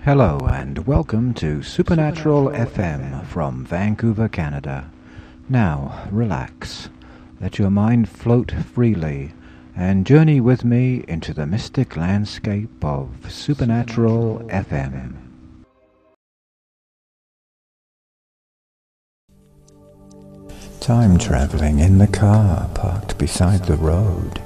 Hello and welcome to Supernatural FM from Vancouver, Canada. Now, relax. Let your mind float freely and journey with me into the mystic landscape of Supernatural FM. Time traveling in the car parked beside the road,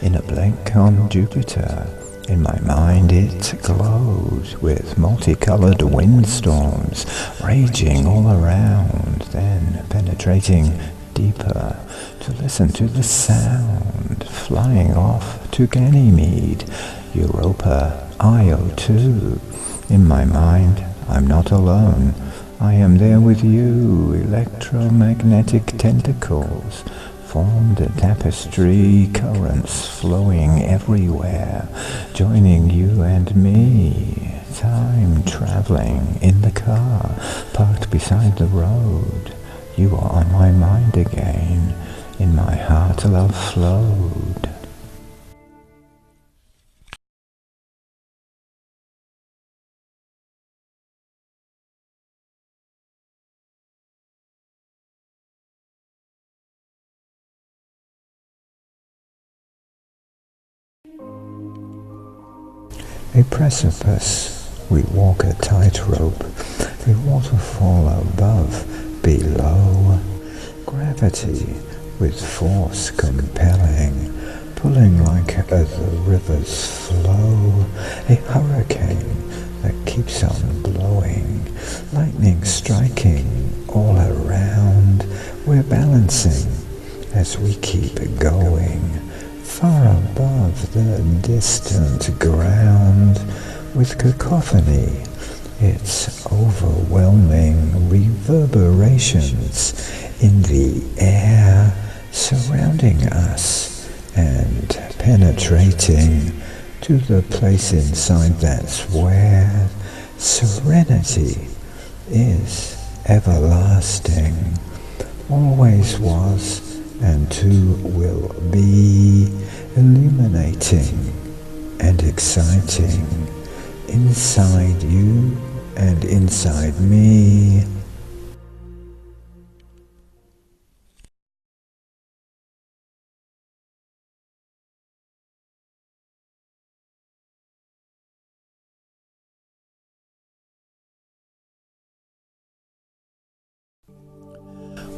in a blank on Jupiter. In my mind it glowed with multicolored windstorms raging all around, then penetrating deeper to listen to the sound, flying off to Ganymede, Europa, Io2. In my mind, I'm not alone. I am there with you. Electromagnetic tentacles formed a tapestry, currents flowing everywhere, joining you and me. Time traveling in the car, parked beside the road. You are on my mind again. In my heart love flowed. A precipice, we walk a tightrope, a waterfall above, below. Gravity with force compelling, pulling like the river's flow. A hurricane that keeps on blowing, lightning striking all around. We're balancing as we keep going, far above the distant ground. With cacophony, its overwhelming reverberations in the air, surrounding us and penetrating to the place inside that's where serenity is everlasting, always was and too will be, illuminating and exciting, inside you and inside me.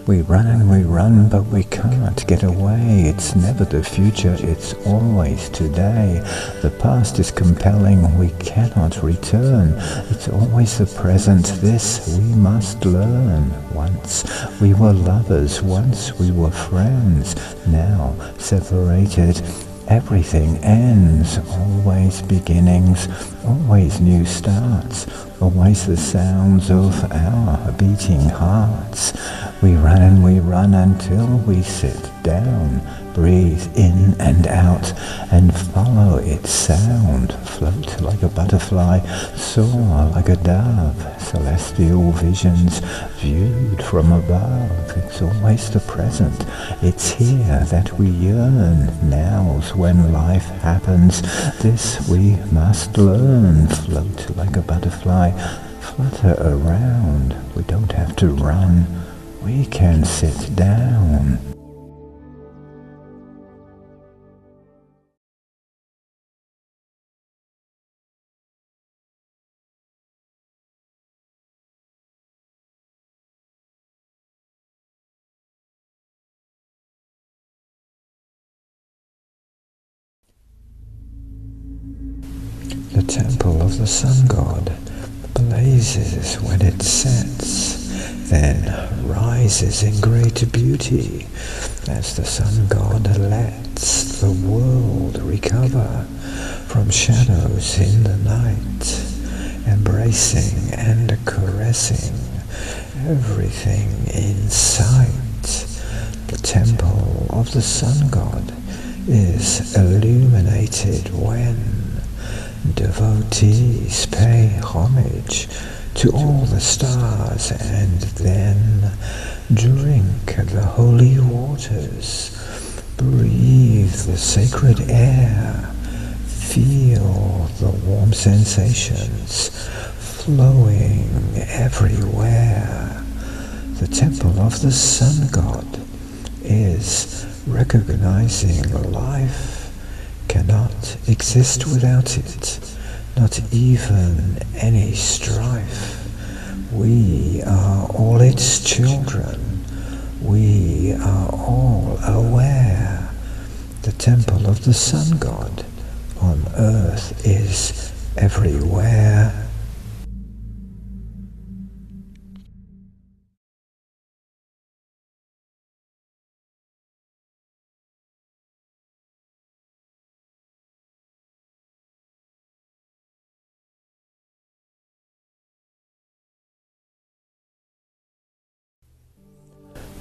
We run, but we can't get away. It's never the future, it's always today. The past is compelling, we cannot return. It's always the present, this we must learn. Once we were lovers, once we were friends. Now, separated, everything ends. Always beginnings, always new starts. Always the sounds of our beating hearts. We run until we sit down, breathe in and out, and follow its sound. Float like a butterfly, soar like a dove. Celestial visions viewed from above. It's always the present, it's here that we yearn. Now's when life happens, this we must learn. Float like a butterfly, flutter around. We don't have to run, we can sit down. The temple of the sun god blazes when it sets, then rises in great beauty as the sun god lets the world recover from shadows in the night, embracing and caressing everything in sight. The temple of the sun god is illuminated when devotees pay homage to all the stars and then drink the holy waters, breathe the sacred air, feel the warm sensations, flowing everywhere. The temple of the sun god is recognizing life cannot exist without it, not even any strife. We are all its children, we are all aware. The temple of the sun god on earth is everywhere.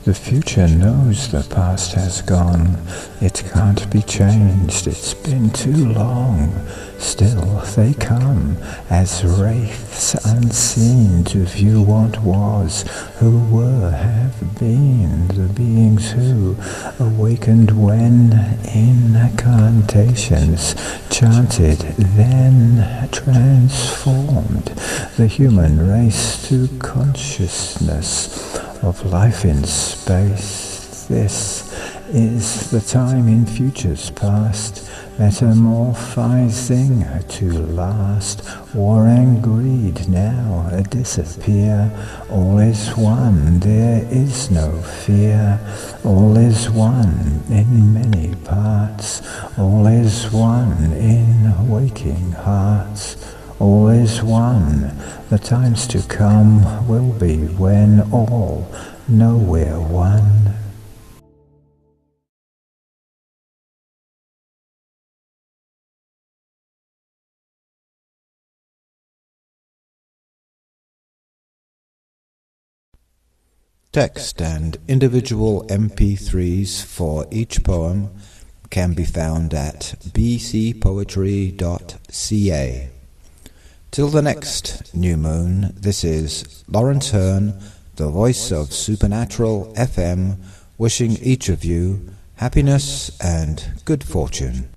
The future knows the past has gone. It can't be changed, it's been too long. Still they come as wraiths unseen to view what was, who were, have been, the beings who awakened when incantations chanted, then transformed the human race to consciousness of life in space. This is the time in futures past, metamorphizing to last. War and greed now disappear. All is one, there is no fear. All is one in many parts. All is one in waking hearts. All is one. The times to come will be when all know we're one. Text and individual MP3s for each poem can be found at BCPOETRY.CA. Till the next new moon, this is Lawence Hearn, the voice of SuperNatural FM, wishing each of you happiness and good fortune.